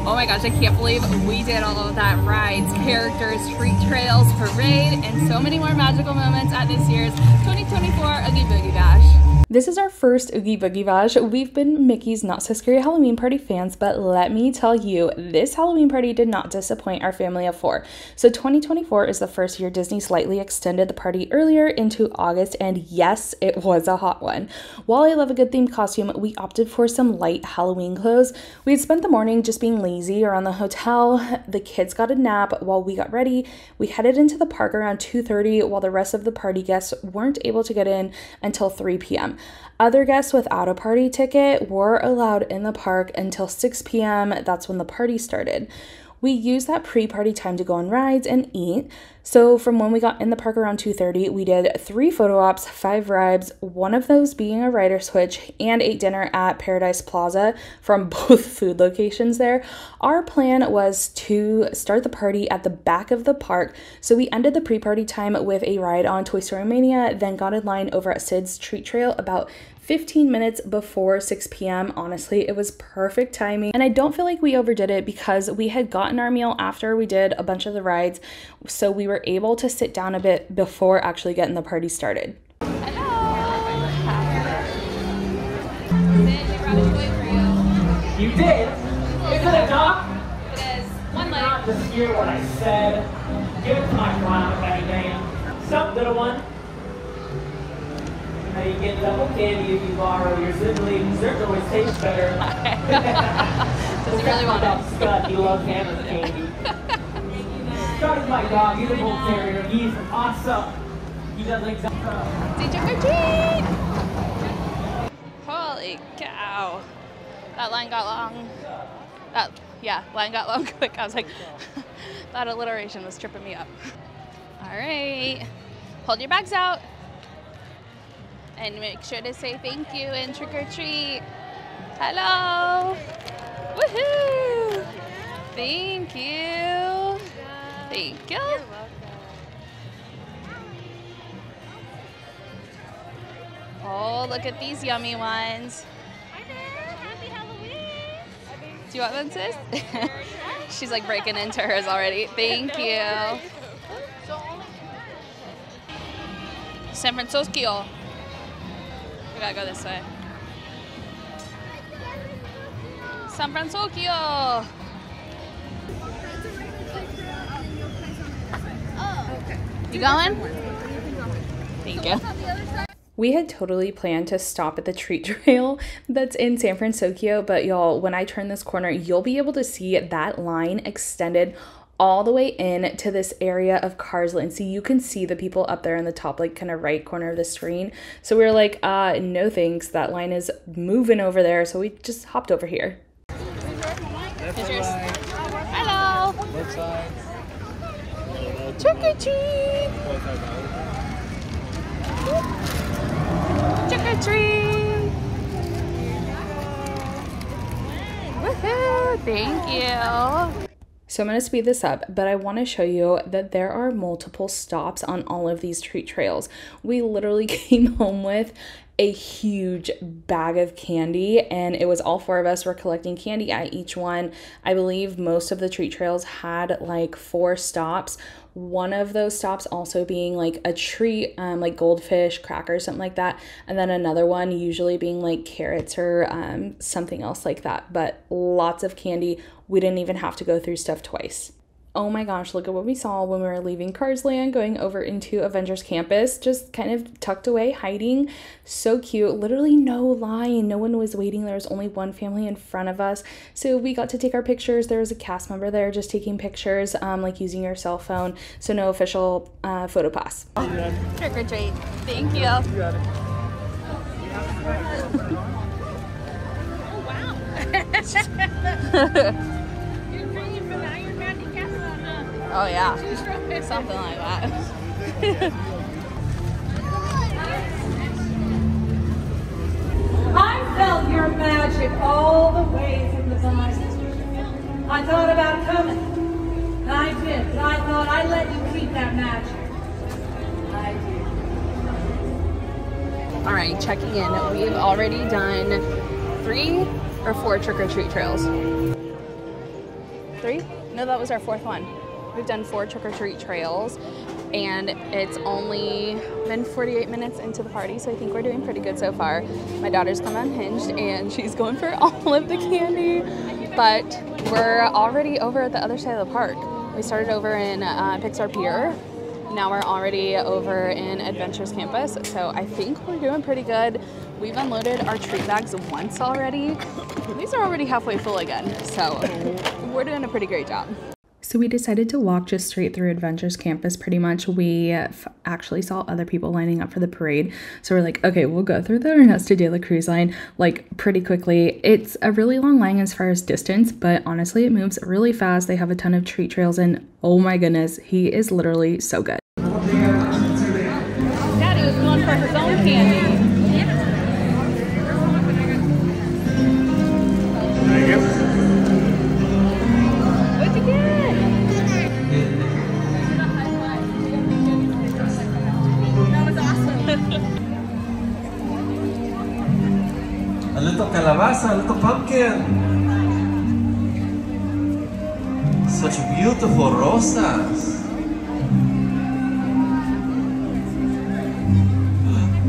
Oh my gosh, I can't believe we did all of that. Rides, characters, treat trails, parade, and so many more magical moments at this year's 2024 Oogie Boogie Bash. This is our first Oogie Boogie Bash. We've been Mickey's Not So Scary Halloween Party fans, but let me tell you, this Halloween party did not disappoint our family of 4. So 2024 is the first year Disney slightly extended the party earlier into August, and yes, it was a hot one. While I love a good themed costume, we opted for some light Halloween clothes. We had spent the morning just being lazy around the hotel. The kids got a nap while we got ready. We headed into the park around 2:30 while the rest of the party guests weren't able to get in until 3 p.m. Other guests without a party ticket were allowed in the park until 6 p.m. That's when the party started. We used that pre-party time to go on rides and eat. So from when we got in the park around 2:30, we did 3 photo ops, 5 rides, one of those being a rider switch, and ate dinner at Paradise Plaza from both food locations there. Our plan was to start the party at the back of the park. So we ended the pre-party time with a ride on Toy Story Mania, then got in line over at Sid's Treat Trail about 15 minutes before 6 p.m. Honestly, it was perfect timing. And I don't feel like we overdid it because we had gotten our meal after we did a bunch of the rides. So we were able to sit down a bit before actually getting the party started. Hello! You did? Is it a dog? It is. One leg. Not just hear what I said. Give it to my clown if anything. Sup, little one? Now you get double candy if you borrow your siblings. Theirs always tastes better. Does he really want it? Scott, he loves Hannah's candy. Scott is my dog. He's a bull terrier. He's awesome. He does exactly. Say trick or treat! Holy cow. That line got long. Line got long quick. I was like, that alliteration was tripping me up. All right. Hold your bags out. And make sure to say thank you and trick or treat. Hello. Woohoo. Thank you. Thank you. You're welcome. Oh, look at these yummy ones. Hi there. Happy Halloween. Do you want one, sis? She's like breaking into hers already. Thank you. San Francisco. We gotta go this way. San Francisco. You going? Thank you. We had totally planned to stop at the treat trail that's in San Francisco, but y'all, when I turn this corner, you'll be able to see that line extended all the way in to this area of Cars Land. So you can see the people up there in the top, like kind of right corner of the screen. So we were like, no thanks, that line is moving over there. So we just hopped over here. Hello. Trick or treat. Trick or treat. Woohoo, thank you. So I'm going to speed this up, but I want to show you that there are multiple stops on all of these treat trails. We literally came home with a huge bag of candy, and it was all 4 of us were collecting candy at each one. I believe most of the treat trails had like 4 stops. One of those stops also being like a treat, like goldfish, crackers, something like that. And then another one usually being like carrots or something else like that. But lots of candy. We didn't even have to go through stuff twice. Oh my gosh, look at what we saw when we were leaving Cars Land, going over into Avengers Campus, just kind of tucked away, hiding. So cute. Literally no line. No one was waiting. There was only one family in front of us. So we got to take our pictures. There was a cast member there just taking pictures, like using your cell phone. So no official photo pass. Trick or treat. Thank you. You got it. Oh, wow. Oh yeah, something like that. I felt your magic all the way from the vine. I thought about coming, and I did, but I thought I'd let you keep that magic. I did. All right, checking in. We've already done 3 or 4 trick-or-treat trails. 3? No, that was our 4th one. We've done 4 trick-or-treat trails, and it's only been 48 minutes into the party, so I think we're doing pretty good so far. My daughter's come unhinged, and she's going for all of the candy, but we're already over at the other side of the park. We started over in Pixar Pier. Now we're already over in Adventures Campus, so I think we're doing pretty good. We've unloaded our treat bags once already. These are already halfway full again, so we're doing a pretty great job. So we decided to walk just straight through Adventures Campus pretty much. We actually saw other people lining up for the parade. So we're like, okay, we'll go through the Ernesto de la Cruz line like pretty quickly. It's a really long line as far as distance, but honestly it moves really fast. They have a ton of treat trails and oh my goodness, he is literally so good. Daddy was going for his own candy. What'd you get? That was awesome. A little calabaza, a little pumpkin. Such beautiful rosas.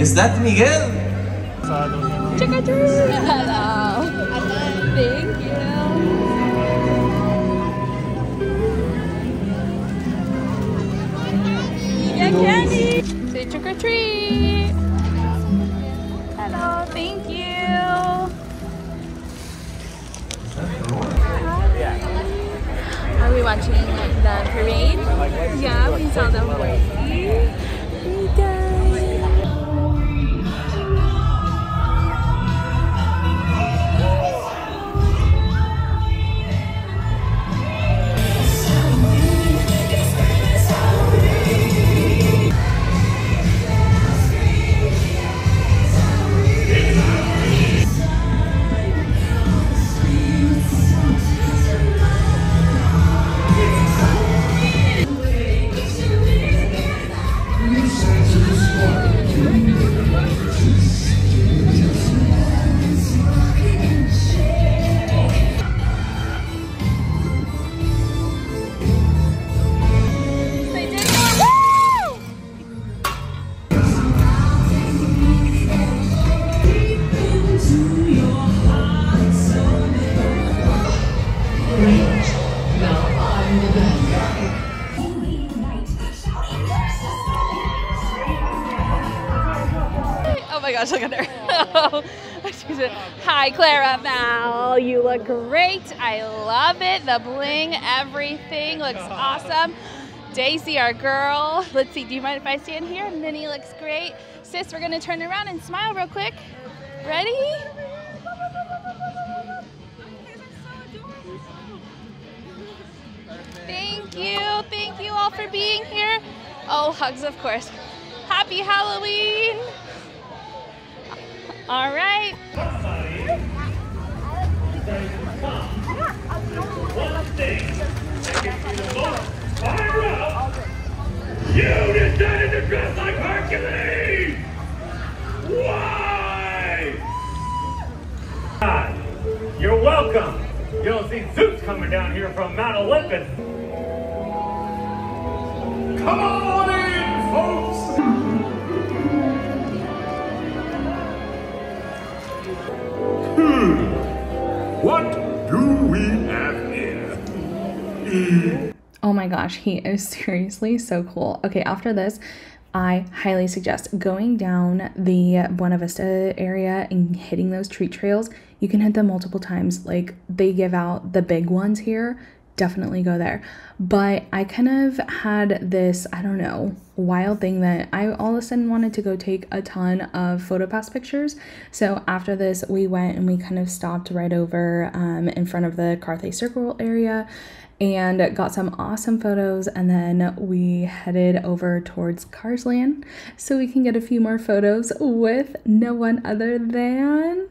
Is that Miguel? Trick or treat! Hello! Thank you! Yeah, candy! Say trick or treat! Hello, thank you! Are we watching the parade? Yeah, we saw the horsey. We did. Oh my gosh, look at her. Hi, Clara Val. You look great. I love it. The bling, everything looks awesome. Daisy, our girl. Let's see, do you mind if I stand here? Minnie looks great. Sis, we're going to turn around and smile real quick. Ready? Thank you. Thank you all for being here. Oh, hugs, of course. Happy Halloween. All right. One thing that gets you the most fired up. You decided to dress like Hercules! Why? You're welcome. You don't see Zeus coming down here from Mount Olympus. Come on in, folks! What do we have here? Oh my gosh, he is seriously so cool. Okay, after this, I highly suggest going down the Buena Vista area and hitting those treat trails. You can hit them multiple times. Like, they give out the big ones here. Definitely go there. But I kind of had this, I don't know, wild thing that I all of a sudden wanted to go take a ton of PhotoPass pictures. So after this, we went and we kind of stopped right over in front of the Carthay Circle area and got some awesome photos, and then we headed over towards Cars Land so we can get a few more photos with no one other than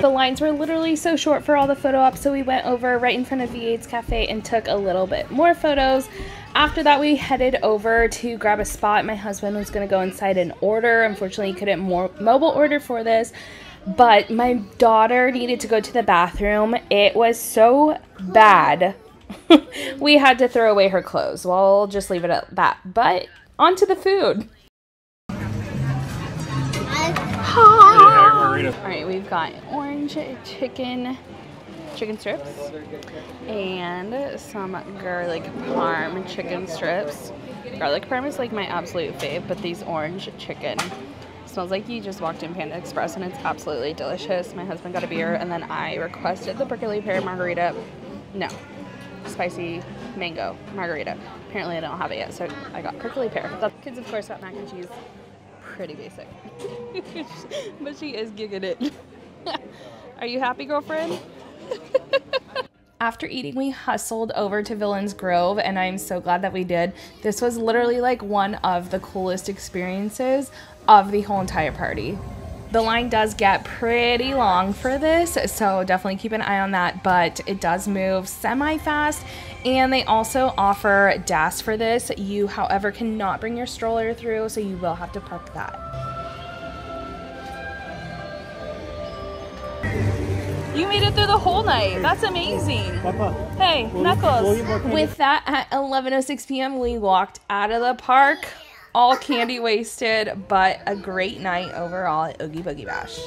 the lines were literally so short for all the photo ops, so we went over right in front of V8's Cafe and took a little bit more photos. After that, we headed over to grab a spot. My husband was going to go inside and order. Unfortunately, he couldn't mobile order for this, but my daughter needed to go to the bathroom. It was so bad. We had to throw away her clothes. Well, I'll just leave it at that. But on to the food. Alright, we've got orange chicken strips and some garlic parm chicken strips. Garlic parm is like my absolute fave, but these orange chicken smells like you just walked in Panda Express, and it's absolutely delicious. My husband got a beer, and then I requested the prickly pear margarita. No, spicy mango margarita. Apparently I don't have it yet, so I got prickly pear. The kids, of course, got mac and cheese. Pretty basic. But she is gigging it. Are you happy, girlfriend? After eating, we hustled over to Villains Grove, and I'm so glad that we did. This was literally like one of the coolest experiences of the whole entire party. The line does get pretty long for this, so definitely keep an eye on that, but it does move semi-fast, and they also offer DAS for this. You, however, cannot bring your stroller through, so you will have to park that. You made it through the whole night. That's amazing. Hey, Knuckles. With that, at 11:06 p.m., we walked out of the park. All candy wasted, but a great night overall at Oogie Boogie Bash.